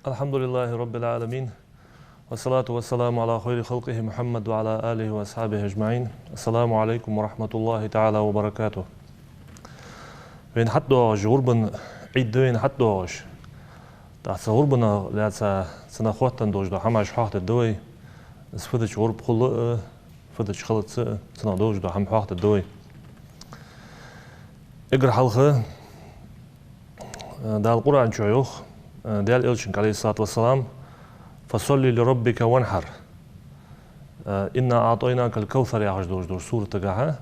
الحمد لله رب العالمين والصلاة والسلام على خير خلقه محمد وعلى آله وأصحابه أجمعين. السلام عليكم ورحمة الله تعالى وبركاته. وين حدوش غربن عيد وين حدوش تحت غربنا لاتس سنة خواتن دوش دو حماش حاحت الدوي سفدش غرب خلق فدش خلط سنة دوش دو حم حاحت الدوي اقر حلقة دا القرآن شعيوخ ديال إلشنك عليه الصلاة والسلام فصلي لربك وانحر إنا أعطيناك الكوثر يا عجدوش دور سورة تقاها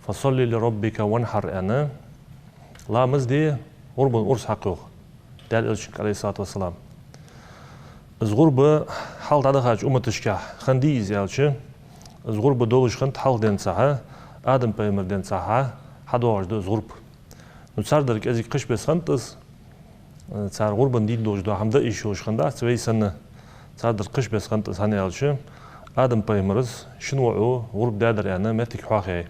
فصلي لربك وانحر أنا لا مزدي غرب أرس حقوق ديال إلشنك عليه الصلاة والسلام از غرب حال تعدخاج أمتشكح خنديز يالشي از غرب دولش خند حال دين ساحة آدم بيمر دين ساحة حدو عجدو از غرب نتصار درك أزيك قش بس خندز صار غربن ديد دوش دو حمدا إيشوش خندا سوي سنة صار در قش بس خندز هاني يالشي آدم بيمرز شنوعو غرب دادر يعني ماتك حواخي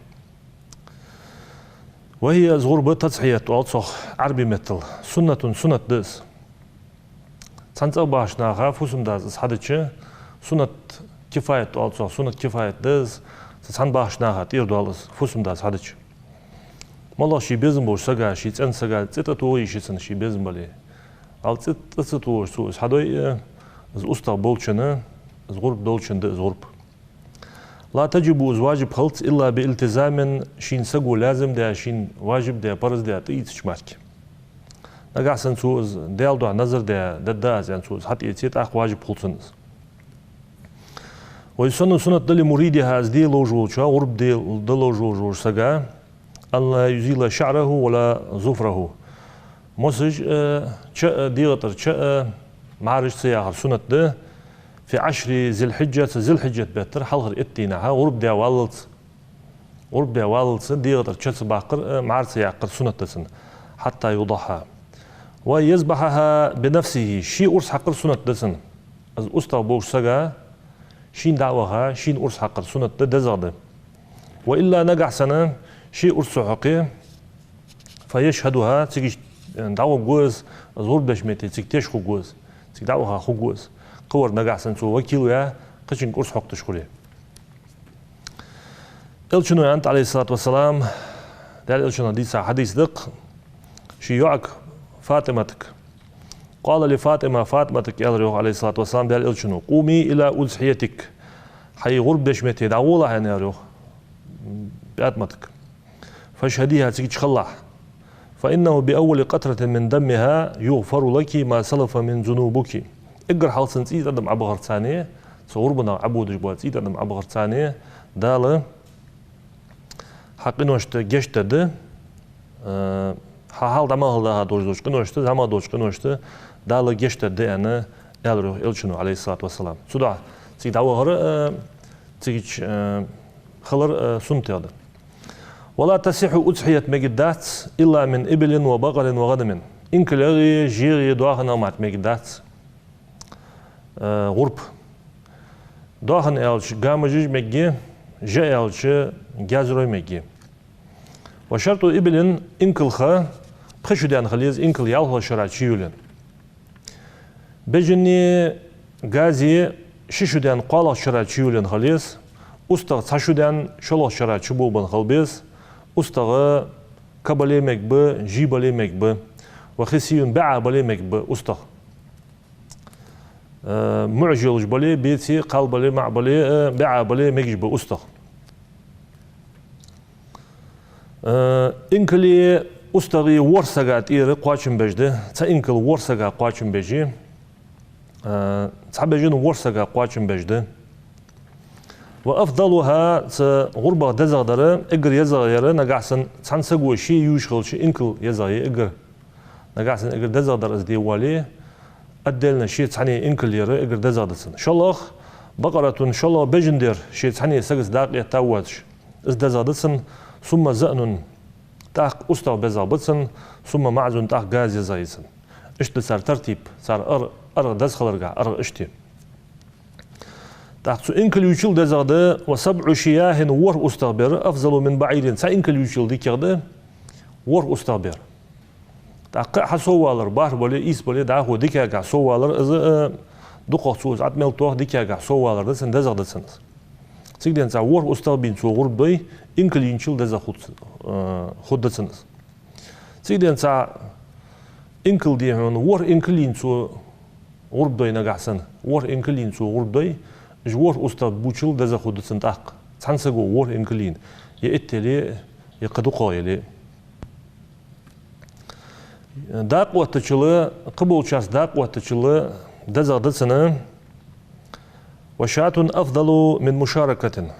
وهي از غرب تصحية وعطسخ عربي مثل سنة دس تنسى باشناها فوسم داز اسحادتش سنة كفاية وعطسخ سنة كفاية دس تنسى باشناها تير دوالس فوسم داز حادتش مالا شي بيزن بوش ساقا شي تن ساقا تيتا توي شي سن شي بيزن بالي ал تيتا توش سو اسحادوي از استا بولشنا از غرب دولشن دز غرب لا تجب واجب خلط إلا بالتزام شين سقو لازم ده شين واجب ده برز ده تيجي مارك نجح سنسوز ديال دو نظر ده داز يعني سوز حتى يتيت أخ واجب خلصنز ويسنو سنة دل مريدها از دي لوجول شا غرب دي لوجول سقا أن لا يزيل شعره ولا ظفره مسج شا ديغتر شا معرج سياحة سنة ده في 10 ذي الحجة بيتر حلقر اتيناها غرب دي والت ديغتر تشتس باقر معرس يعقر سنة تسن حتى يضحى ويذبحها بنفسه شي أرس حقر سنة تسن از أستا بوش سقا شين دعوها شين أرس حقر سنة دزغد وإلا نجح سنة شي أرس حقي فيشهدها تيجي دعوة جوز از غرب دشمتي تيجي خو جوز تيجي دعوها خو جوز قور نجح سنسو وكيلو يا قشن قرص حق تشكريه إلشنو أنت عليه الصلاة والسلام دال إلشنو حديث دق شيوعك فاطمتك قال لفاطمة فاطمتك يا عليه الصلاة والسلام دال إلشنو قومي إلى أضحيتك حي غرب دشمتي دعوة يعني يا بأتمتك فاشهديها تيجي تخلع فإنه بأول قطرة من دمها يغفر لك ما سلف من ذنوبك اقر حال سنتي تدم عبغر ثانية صوربنا عبودش بواتي تدم عبغر ثانية دال حقين وشت جشت ده حال دماغ ده دوش كنوشت زما دوش كنوشت دال جشت ده أنا يالرو إلشنو عليه الصلاة والسلام سودا تي دعوة تيجي خلر سنت هذا ولا تصح أضحية مجدات إلا من إبل وبقر وغنم إن كلاغي جيري دواخنا مات مجدات غرب داخن ألش جامجج مجي جاء ألش جازروي مجي وشرط إبلين إنكلخا بخشودان خليز إنكل يالها شراتشيولن بجني غازي ششودان قالا شراتشيولن خليز أستغ تشودان شلو شراتشبو بن خلبيز أستغ كبالي مكب جيبالي مكب وخسيون باع بالي مكب أستغ معجل جبلي بيتي قلبلي معبلي بعبلي مجب أستغ إنكلي أستغي ورسقات إير قواشن بجده تا إنكل ورسقا قواشن بجي تحبجين ورسقا قواشن بجده وأفضلها غربة دزغدرة إقر يزغيرة نقعسن تنسقوا شي يوشغل شي إنكل يزغي إقر نقعسن إقر دزغدر أزدي والي أدلنا شيء تعني إنكل يرى إقر دزغدسن شالله بقرة إن شاء الله بجندر شيء تعني سقس داقية تاواتش إز دزغدسن ثم زأن تاق أستغ بزغبتسن ثم معزن تاق غاز يزغيسن إشت صار ترتيب صار أر دزخلرقع أر إشتي تاق إنكل يوشل دزغده وسبع شياه ور أستغبر أفضل من بعير سا إنكل يوشل دي كغده ور أستغبر تاق حسوالر بار بولي إيس بولي داخو ديكا سوالر إذا دقة سوز عتمل توه ديكا سوالر دسن دزغ دسنس سيدين تا ور أستابين سو غرب دوي إنكلين شل دزغ خود دسنس سيدين تا إنكل دي هون ور إنكلين سو غرب دوي نجحسن ور إنكلين سو غرب دوي جور أستاب بوشل دزغ خود دسن تاق تحنسجو ور إنكلين يأتلي يقدقوا يلي داق واتشلا قبل شاس داق واتشلا دزغ دسنا وشاة أفضل من مشاركة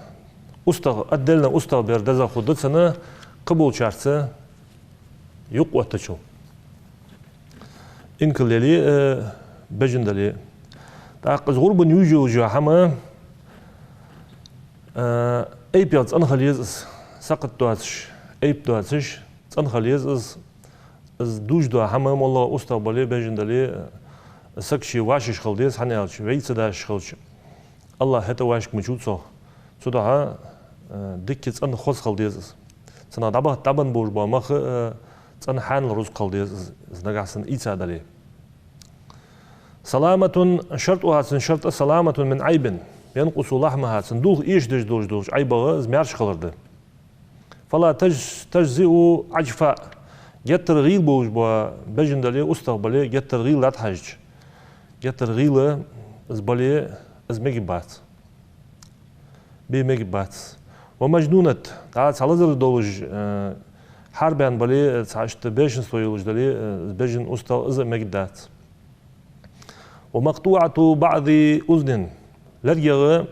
أدلنا أستغبر دزغ خدتنا قبل شاس يقوى تشل إنك اللي بجن دلي داق غرب يوجو جاهما أي بيات أنخليز سقط دواتش أي دواتش أنخليز از دوش دو همه مولا استقبالی بجندلی سکشی واشش خالدیس هنیالش ویس داش خالش الله هتا واش مجود سو ده ها دکت ان خوش خالدیس سنا دابن بوش با مخ سن حان روز خالدیس نگاسن ایسا دلی سلامة شرط وهاتن شرط سلامة من عيب ينقص لحمها صندوق ايش دوش عيبه زميرش خلرده فلا تجزئ عجفاء يترغيل بوش با بجندلي استقبلي يترغيل لا تحج يترغيل ازبلي از ميجبات بي ميجبات ومجنونة تعال سالزر دولج حربان بلي تعشت بيشن سويلج دلي بيجن استو از ميجدات ومقطوعة بعض أذن لرجع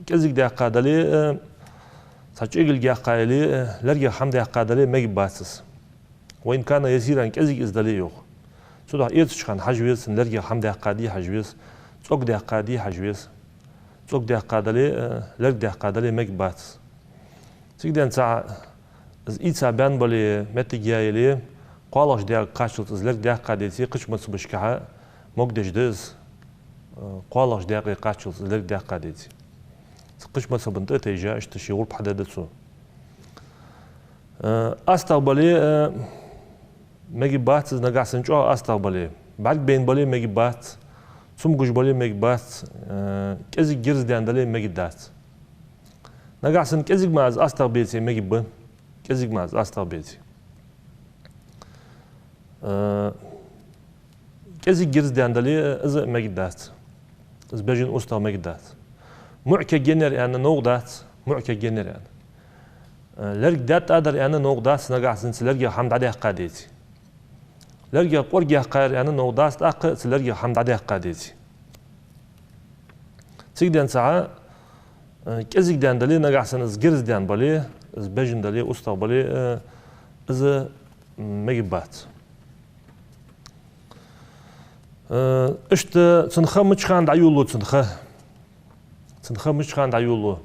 كزيك دقة دلي ساتشيجل دقة دلي لرجع حمد دقة دلي ميجباتس وإن كان يسيرا كزيك إزداليو سودا إيرتش كان حجويس نرجع حمد قادي حجويس صوك ده قادي حجويس صوك ده قادلي لرج ده قادلي مكبات سيك ده نسا إيتسا بان بالي متجايلي قالش ده قاشلت لرج ده قاديتي قش مصبشكها مقدش دز قالش ده قاشلت لرج ده قاديتي قش مصبنت تيجا اشتشي غرب حددتسو أستقبلي مجبات نجاسن جو أستقبلي بعد بين بالي مجبات ثم جوج بالي مجبات كذي جرز داندلي مجدات نجاسن كذي ما از أستقبلتي مجبن كذي ما از أستقبلتي كذي جرز داندلي از مجدات از بجن أستا مجدات معك جنر يعني نوغدات معك جنر يعني لرج دات أدر يعني نوغداس نجاسن سلرج حمد عليه قاديتي لرجع قرجة قار يعني نوداس تأق سلرجع حمد عليه قاديتي تيجدان ساعة كذيك دان دلي نجاسن از جرز دان بالي از بجن دلي أستا بالي از مجبات اشت تنخا مشخان دعيولو تنخا مشخان دعيولو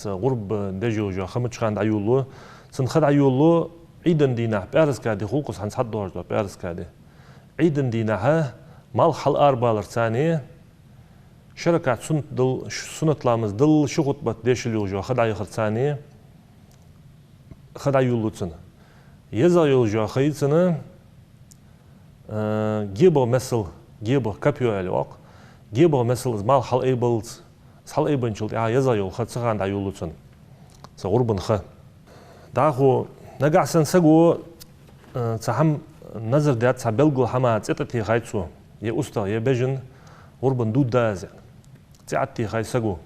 غرب دجوجا خمشخان دعيولو تنخا دعيولو عيدن دينا بارس كادي خلقس هنس حد دورج بارس كادي عيدن دينا ها مال حل أربعة ثانية شركات سنت دل سنت لامز دل شغط بات ديش اليوجو خدع يخر ثانية خدع يولوتسن يزا يولجو خيتسن جيبو مثل جيبو كابيو الواق جيبو مثل مال حل ايبلز حل ايبن شلت يزا يول خد سخان دا يولوتسن سغربن خ داخو نجاسن سجو تهم نظر دات سبلغو حما تتتي خايتسو يا أستا يا بجن غربن دود داز تعتي خاي سجو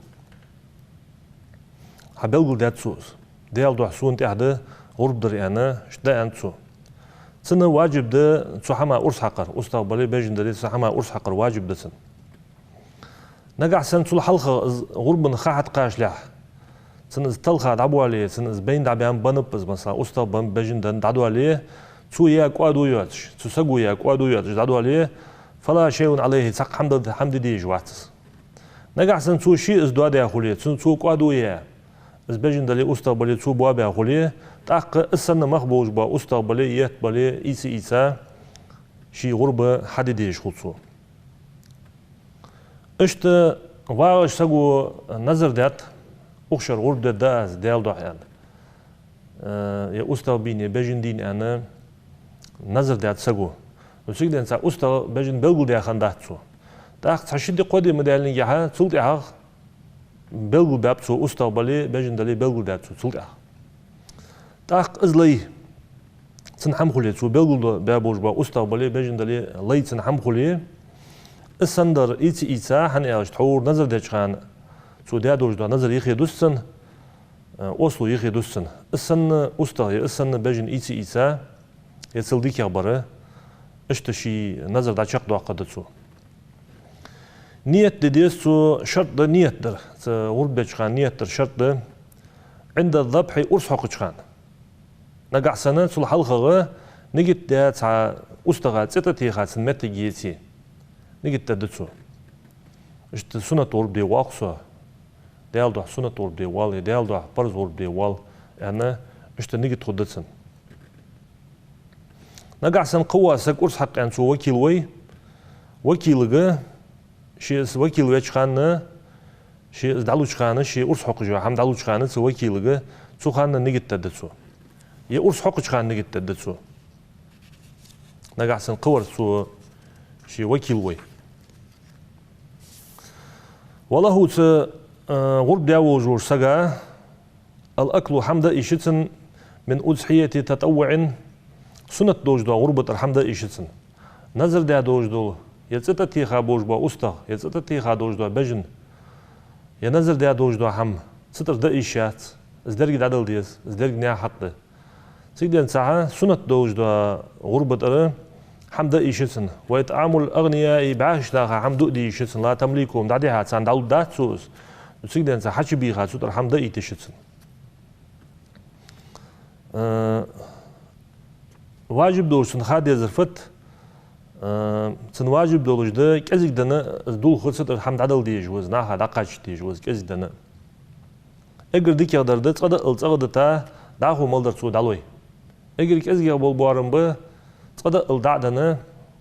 حبلغو دات سوس ديال دو حسون تحده غرب در أنا شدا أنتسو سنة واجب ده تحما أرس حقر أستا بالي بجن ده تحما أرس حقر واجب ده سن نجاسن صلح حلقة غربن خاحت قاش لح سنز تلخا دعبوا عليه سنز بين دعبان بنبز مثلا أستا بجن دن دعوا عليه سو ياك وادو ياتش سو سجو ياك وادو ياتش دعوا عليه فلا شيء عليه سق حمد دي جواتس نجح سن سو شيء از دوا ده خليه سن سو وادو يا از بجن دلي أستا بالي سو بوا خليه تاق السنة مخبوج با أستا بالي يات بالي إيسا شي غربة حد ديش خلصو اشت واش سجو نظر دات أخشر غرب داز ديال دوحيان يا أستا بيني بجن دين أنا نظر دات سجو وسيجدن سا أستا بجن بلغو ديا خنداتسو تاخ تشدي قدي مدالين جها سلط أخ بلغو بابسو أستا بالي بجن دالي بلغو داتسو سلط أخ تاخ إزلي تنحم خلي سو بلغو بابوج با أستا بالي بجن دالي لي تنحم خلي السندر إيتا حن إيش تحور نظر ديش خان سو ديا دوج دا نظر يخي دوسن أصلو يخي دوسن السن أستا السن بجن إيتا يتصل يخبره اشتشي نظر دا شق دوا قدتسو نيت ديسو شرط ده نيت در ورد بيشخان نيت در شرط ده عند الذبح أرس حق شخان نقع سنة سل حلقة نجد ده تع أستغى ستة خاتن مت جيتي نجد تدتسو اشت سنة ورد بي واقصة ديال ده سنة ورد بي وال ديال ده برز ورد بي وال يعني اشت نجد خدتسن نقع سن قوة سك أرس حق يعني سو وكيلغة شيء وكيل ويشخانة شيء دالو شخانة شيء أرس حق جوا هم دالو شخانة سو وكيلغة سو خانة نجد تدتسو يه أرس حق شخانة نجد تدتسو نقع سن قوة سو شيء وكيل والله هو غرب داو جور سجا الأكل حمد إيشتن من أضحية تطوع سنة دوج دو غربة الحمد إيشتن نظر دا دوج دو يتسطى تيخا بوج با أستا يتسطى تيخا دوج دو بجن ينظر دا دوج دو حم ستر دا إيشات ازدرق دادل ديز ازدرق نيا حق ده سيدان ساعة سنة دوج دو غربة حمد إيشتن ويتعامل الأغنياء بعاش داخا حمد دي إيشتن لا تمليكهم دادي هاتسان دالو دات سوز سيدان ساعة حش بيخا ستر حمد إيتشتن واجب دورسن خادي زرفت سن واجب دولج ده كزيك دنا دول خلصت الحمد عدل دي جوز ناها دقاش دي جوز كزيك دنا اگر ديك يقدر ده تصد الصغد تا داخو مالدر سو دالوي اگر كزيك بول بوارم به تصد الدع دنا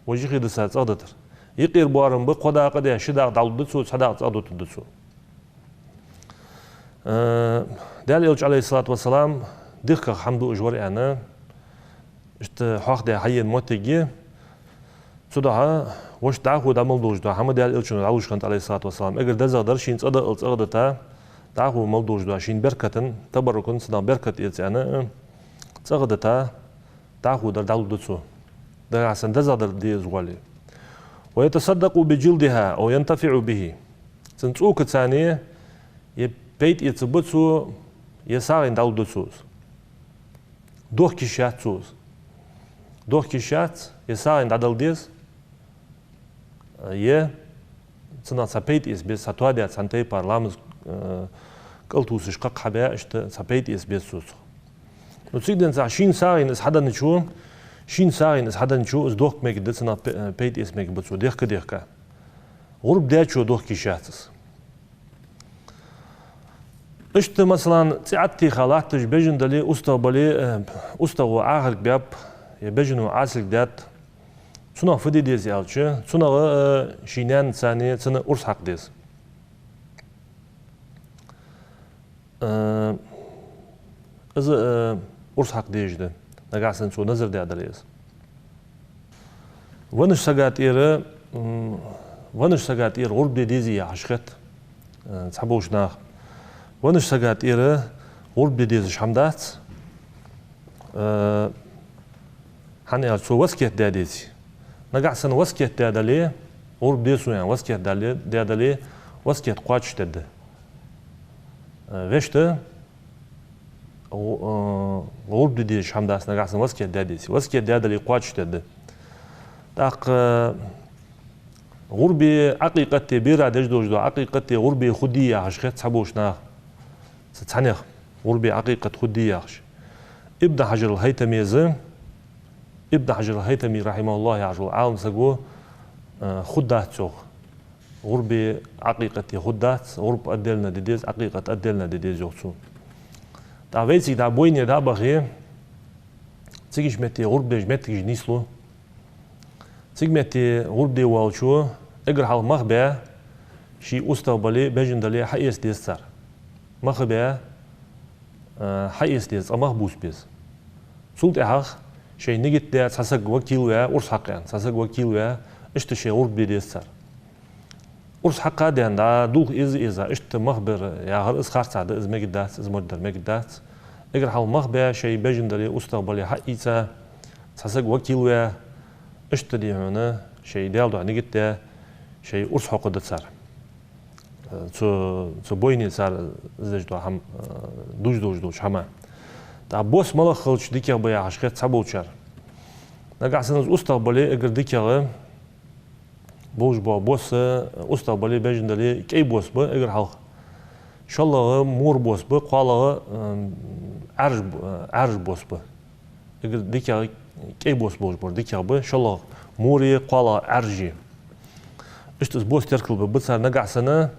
وجي خيد سا تصدتر يقير بوارم به قدا قدا شدا دالو دسو صدا تصدو تدسو دال عليه الصلاه والسلام ديك حمد اجور انا اشت حق ده حي الموتجي سودها وش داخو دمل دوج ده هم دال الچن راوش كانت عليه الصلاه والسلام اگر ده زادر شين صدا الصغد تا داخو مل دوج ده شين بركتن تبركن صدا بركت يعني صغد تا داخو در دالو دسو ده عشان ده زادر دي زغالي ويتصدق بجلدها او ينتفع به سنتوك ثانيه يبيت يتبصو يسار دالو دسو دوخ كيشات سوز دوخ كيشات يسار دادل ديز يه цена сапейт из без ситуация цантай парламент культусиш как хабя что сапейт из без сус но сигден за шин сарин из хадан чу шин сарин из хадан чу из дох мег де цена пейт из мег бцу дехка غرب ده чу дох кишатс اشت مثلا تعتي خلعتش بجن دلي استقبلي استو اخر باب يبجنو عاسل دات سنة فدي ديز يالچه سنة شينان ثانية سنة أرس حق ديز إذا أرس حق ديج ده نقاسن سو نظر دي أدريز ونش ساقات إير غرب دي ديزي عشقت تحبوش ناخ ونش ساقات إير غرب دي ديزي شحمدات حاني سو وسكيت دي ديزي نقاسن وسكيت دي أدلي غرب ديسو يعني وسكيت دي أدلي وسكيت قواتش تد وشته غرب دي ديش حمداس نقاسن وسكيت دي ديزي وسكيت دي أدلي قواتش تد تاق غربي عقيقتي بيرا دجدوج دو عقيقتي غربي خدية عشقت سحبوش ناخ ستحنيخ غربي عقيقة خدية عش ابن حجر الهيتمي ابن حجر الهيتمي رحمه الله يعجل عالم سقوه خدات سوخ غربي عقيقتي خدات غرب أدلنا ديديز عقيقة أدلنا ديديز يوصو تا ويسي دا بويني دا بخي تيجيش متي غرب ديج متي جنيسلو سيجمتي غرب دي والشو اجر حال مخبع شي استقبلي بجن دلي حيس ديستر مخبع حيس ديس امخ بوس بيس سولت اخ شيء نجت ده ساسق وكيل ويا أرس حق يعني ساسق وكيل ويا إشت شيء غرب بيديسر أرس حق هذا يعني دوغ إذا إشت مخبر يا هر إس خارج هذا إز مجدات إز مدر مجدات إجر حال مخبر شيء بيجن دري أستقبل حقيقة ساسق وكيل ويا إشت دي هنا شيء ديال ده نجت ده شيء أرس حق ده صار تو بويني صار زج ده هم دوش هما تا بوس مالا خلش ديكيا بيا عشقت سبوتشر نقع سنز أستقبلي إجر ديكيا بوش بوس أستقبلي بيجن دلي كي بوس با إجر حلق إن شاء الله مور بوس با قالا عرج بوس با إجر ديكيا كي بوس بور ديكيا با إن شاء الله موري قالا عرجي إشتس بوس تركل ببتصر نقع سنة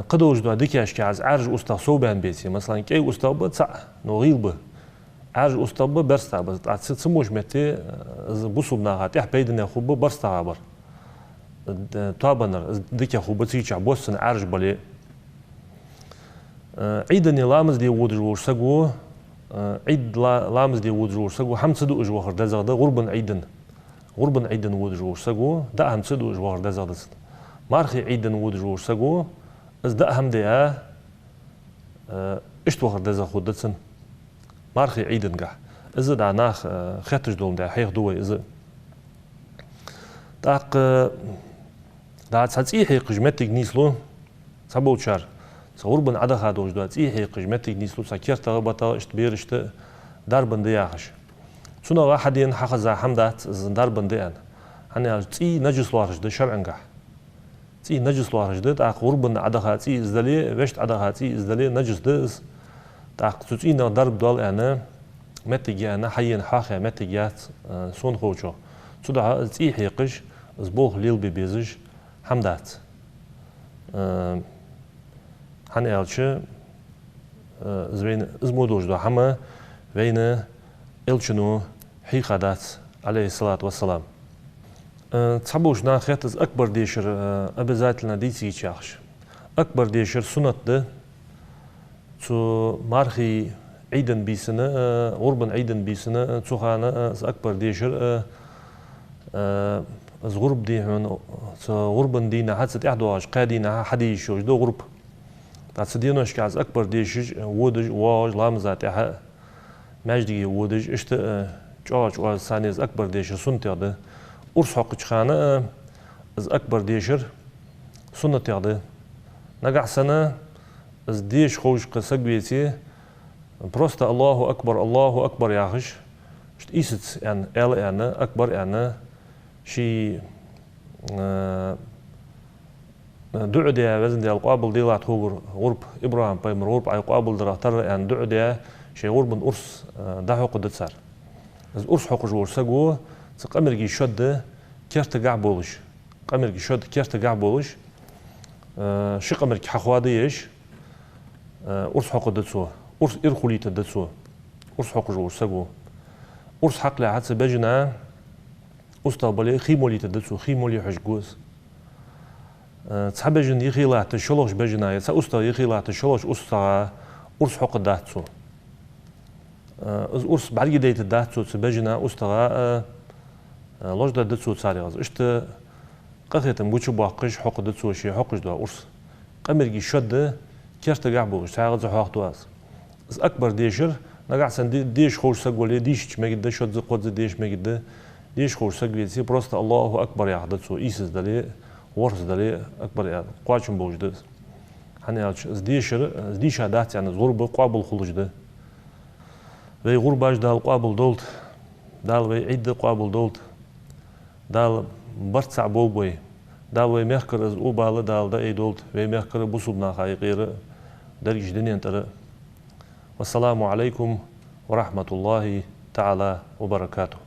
قدوش دو ديكي اشكي عز عرج استغصو بان بيتي مثلا كي استغبا تسع نغيل به عرج استغبا برستا بس تسموش متي بوصو بناغات اح بيدنا خوب برستا عبر طابنر ديكي خوب تيجي بوسن عرج بلي عيدني لامز دي ودجور سقو عيد لامز دي ودجور سقو حمد صدو اجوخر دزغدا غربن عيدن ودجور سقو دا هم صدو اجوخر دزغدا مارخي عيدن ودجور سقو از ده هم ده اشت وخر دزا خودتسن مارخي عيدن قح از ده ناخ خاتش دولم ده حيخ دوي از داق دا تسعي قجمتك نيسلو سبوتشار صوربن عدا خادوش دا تسعي قجمتك نيسلو سكيرتا غبطا اشت بير اشت داربن دياخش سونا واحدين حقزا حمدات داربن ديان هني تسعي نجس لارش ده شرعن قح تي نجس لارج ده تاق غربن عدخاتي ازدلي وشت عدخاتي ازدلي نجس ده تاق تسينا ضرب دال انا متجي انا حين حاخه متجيات سون خوچو تدا تي حيقش زبوغ ليل بيبيزج حمدات هن الچ زين ازمودوج ده هما وين الچنو حيقادات عليه الصلاه والسلام تحبوش ناخذ أكبر ديشر أبزاتلنا ديتي تشاخش أكبر ديشر سنة ده تو مارخي عيدن بيسنة غربن عيدن بيسنة تو خانة أكبر ديشر از غرب دي هون غربن دينا حتى إحداش قادينا حديش وش دو غرب تاسدينوش كاز أكبر ديشج ودج واج لامزات إح مجدي ودج إشت جاج وسانيز أكبر ديشر سنة ده أرس حق خانة از أكبر ديشر سنة يعده نقع سنة از ديش خوش قصق بيتي بروستا الله أكبر ياخش شت إيست يعني يعني أكبر يعني شي دعو ديا وزن ديا القابل ديلات هو غرب إبراهيم بايمر غرب أي قابل دراتر يعني دعو ديا شي غرب أرس دحو قد تصار از أرس حق جور سقو قمرجي شد كرت قاع بولش قمرجي شد كرت قاع بولش شي قمرجي حخواديش أرس حق دتسو أرس إرخوليت دتسو أرس حق جور سقو أرس حق لا حتى بجنا أستقبلي خيموليت دتسو خيمولي حجوز تحبجن يخيلات شلوش بجنا يسا أستا يخيلات شلوش أستا أرس حق داتسو از أرس بعد ديت داتسو تبجنا أستا لوش دا دتسو تساري غاز اشت قخيتم بوچو باقش حق دتسو شي حقش دا أرس قمرجي شد كرت قاع بوش تاغز حق دواز از أكبر ديشر نقع سن ديش خوش سقولي ديش مجد شد قد ديش مجد ديش خوش سقولي بروست الله أكبر يا دتسو إيسس دلي ورس دلي أكبر يا قاچم بوش ده هني از ديشر از ديش دات يعني زغرب قابل خلوج ده وی غرباش دال قابل دولت دال وی عيد قابل دولت دال برتسع بول بوي دال وی مخكر از او بالا دال دا اي دولت وی مخكر بوسوبنا خاي غير درجه دنيا ترى والسلام عليكم ورحمه الله تعالى وبركاته.